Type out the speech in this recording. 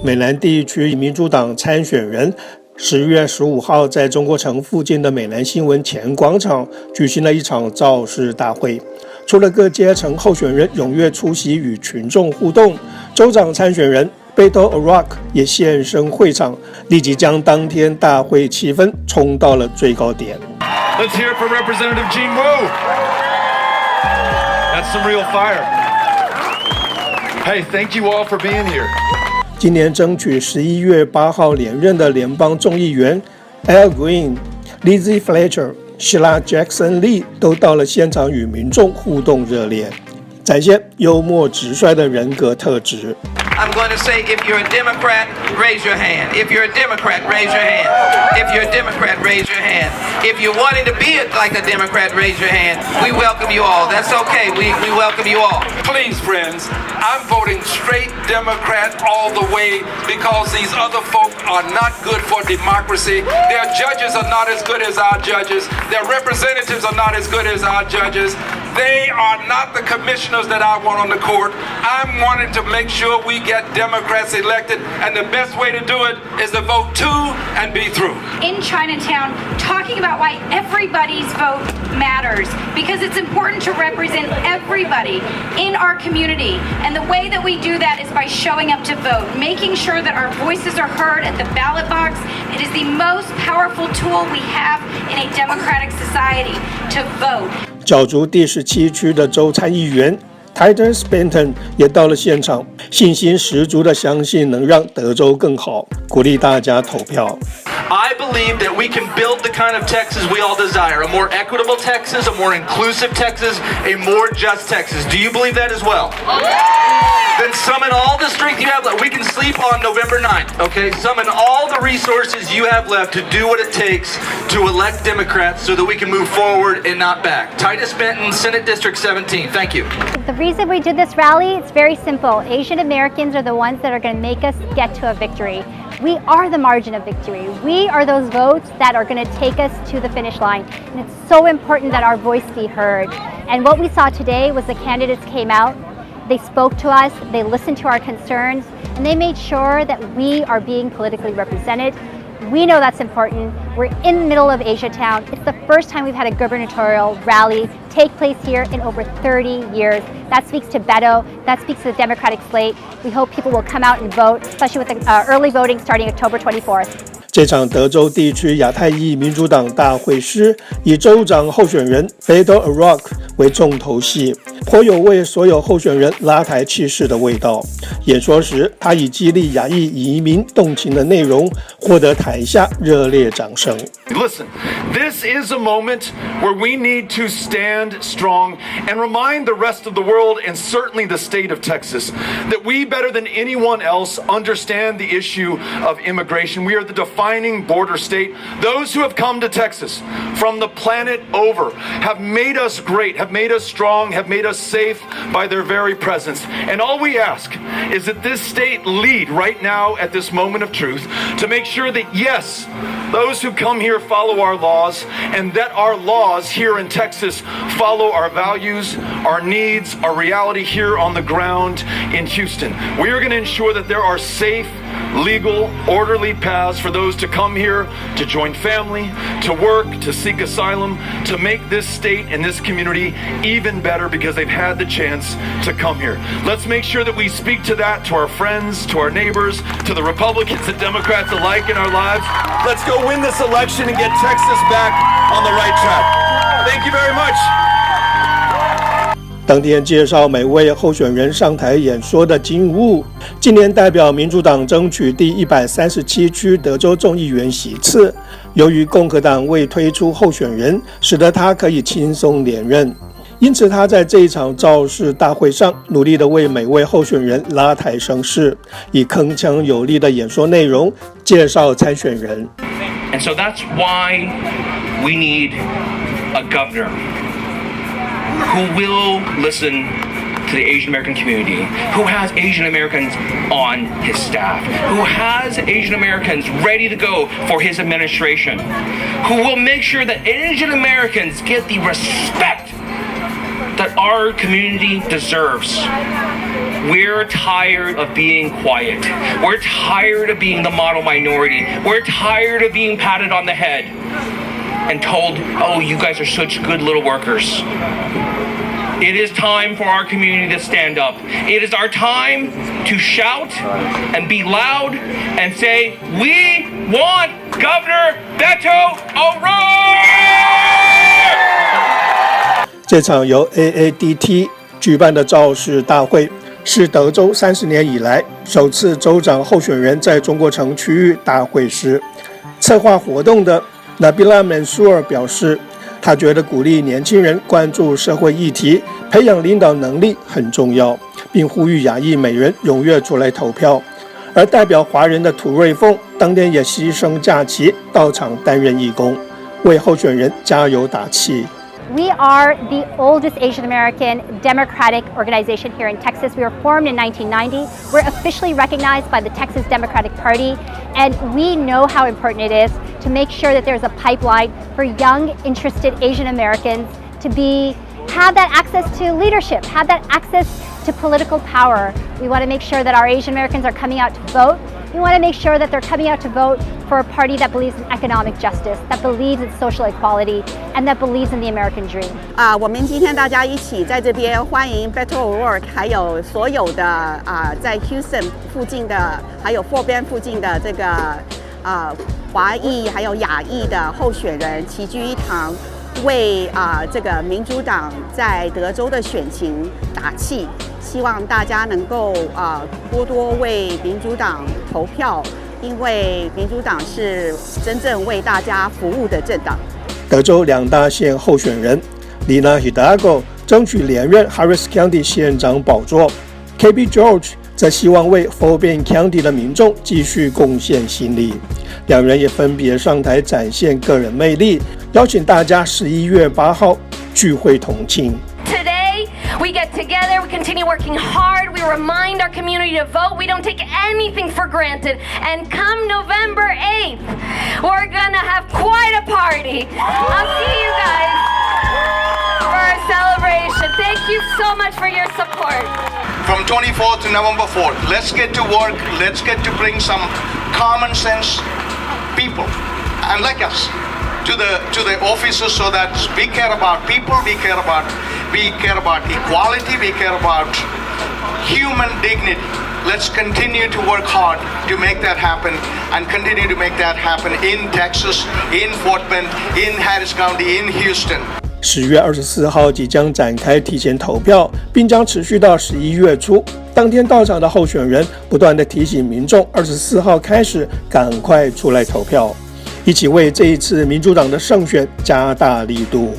美南地区民主党参选人10月15号在中国城附近的美南新闻前广场举行了一场造势大会，除了各阶层候选人踴跃出席与群众互动，州长参选人Beto 也现身会场，立即将当天大会气氛冲到了最高点。Let's hear it for Representative Gene. Whoa! That's some real fire. Hey, thank you all for being here. 今年争取11月8号连任的联邦众议员Green、Lizzie Fletcher、Sheila Jackson Lee 都到了现场与民众互动热烈，展现幽默直率的人格特质。I'm going to say, if you're a Democrat, raise your hand. If you're a Democrat, raise your hand. If you're a Democrat, raise your hand. If you're wanting to be like a Democrat, raise your hand. We welcome you all. That's okay. We welcome you all. Please, friends, I'm voting straight Democrat all the way because these other folk are not good for democracy. Their judges are not as good as our judges. Their representatives are not as good as our judges. They are not the commissioners that I want on the court. I'm wanting to make sure we get Democrats elected, and the best way to do it is to vote two and be through. In Chinatown, talking about why everybody's vote matters, because it's important to represent everybody in our community. And the way that we do that is by showing up to vote, making sure that our voices are heard at the ballot box. It is the most powerful tool we have in a democratic society, to vote. 角逐第17区的州参议员Titus Benton 也到了现场，信心十足的相信能让德州更好，鼓励大家投票。I believe that we can build the kind of Texas we all desire, a more equitable Texas, a more inclusive Texas, a more just Texas. Do you believe that as well? Then summon all the strength you have left. We can sleep on November 9th, okay? Summon all the resources you have left to do what it takes to elect Democrats so that we can move forward and not back. Titus Benton, Senate District 17. Thank you. The reason we did this rally, it's very simple. Asian Americans are the ones that are going to make us get to a victory. We are the margin of victory. We are those votes that are going to take us to the finish line. And it's so important that our voice be heard. And what we saw today was the candidates came out, they spoke to us, they listened to our concerns, and they made sure that we are being politically represented. We know that's important. We're in the middle of Asia Town. It's the first time we've had a gubernatorial rally take place here in over 30 years. That speaks to Beto. That speaks to the Democratic slate. We hope people will come out and vote, especially with the early voting starting October 24th. 这场德州地区亚太裔民主党大会师以州长候选人Beto 为重头戏，颇有为所有候选人拉抬气势的味道。演说时，他以激励亚裔移民动情的内容获得台下热烈掌声。Listen, this is a moment where we need to stand strong and remind the rest of the world, and certainly the state of Texas, that we, better than anyone else, understand the issue of immigration. We are the defining border state. Those who have come to Texas from the planet over have made us great, have made us strong, have made us safe by their very presence. And all we ask is that this state lead right now at this moment of truth to make sure that, yes, those who come here follow our laws, and that our laws here in Texas follow our values, our needs, our reality here on the ground in Houston. We are going to ensure that there are safe, legal, orderly paths for those to come here, to join family, to work, to seek asylum, to make this state and this community even better because they've had the chance to come here. Let's make sure that we speak to that, to our friends, to our neighbors, to the Republicans and Democrats alike in our lives. Let's go win this election and get Texas back on the right track. Thank you very much. 当天介绍每位候选人上台演说的景物，今年代表民主党争取第137区德州众议员席次，由于共和党未推出候选人，使得他可以轻松连任。因此他在这一场造势大会上努力地为每位候选人拉抬声势，以铿锵有力的演说内容介绍参选人。 And so that's why we need a governor who will listen to the Asian American community, who has Asian Americans on his staff, who has Asian Americans ready to go for his administration, who will make sure that Asian Americans get the respect that our community deserves. We're tired of being quiet. We're tired of being the model minority. We're tired of being patted on the head and told, oh, you guys are such good little workers. It is time for our community to stand up. It is our time to shout and be loud and say, we want Governor Beto arrive! 这场由 AADT 举办的造势大会，是德州30年以来首次州长候选人在中国城区域大会师。策划活动的Nabila Mansoor表示，他觉得鼓励年轻人关注社会议题，培养领导能力很重要，并呼吁亚裔美人踊跃出来投票。而代表华人的涂瑞凤当天也牺牲假期到场担任义工，为候选人加油打气。We are the oldest Asian American Democratic organization here in Texas. We were formed in 1990. We're officially recognized by the Texas Democratic Party, and we know how important it is to make sure that there's a pipeline for young, interested Asian Americans to have that access to leadership, have that access to political power. We want to make sure that our Asian Americans are coming out to vote. We want to make sure that they're coming out to vote for a party that believes in economic justice, that believes in social equality, and that believes in the American dream. 我们今天大家一起在这边欢迎 Beto O'Rourke， 还有所有的在 Houston 附近的，还有 Fort Bend 附近的这个华裔还有亚裔的候选人齐聚一堂，为这个民主党在德州的选情打气。希望大家能够多多为民主党投票，因为民主党是真正为大家服务的政党。德州2大县候选人 Lina Hidalgo 争取连任 Harris County 县长宝座 ，KP George 则希望为 Fort Bend County 的民众继续贡献心力。两人也分别上台展现个人魅力，邀请大家11月8号聚会同庆。We get together, we continue working hard, we remind our community to vote, we don't take anything for granted. And come November 8th, we're gonna have quite a party. I'll see you guys for our celebration. Thank you so much for your support. From 24th to November 4th, let's get to work, let's get to bring some common sense people, and like us, to the offices so that we care about people, we care about equality, we care about human dignity. Let's continue to work hard to make that happen and continue to make that happen in Texas, in Fort Bend, in Harris County, in Houston. 10月24号即将展开提前投票，并将持续到11月初。当天到场的候选人不断地提醒民众，24号开始赶快出来投票，一起为这一次民主党的胜选加大力度。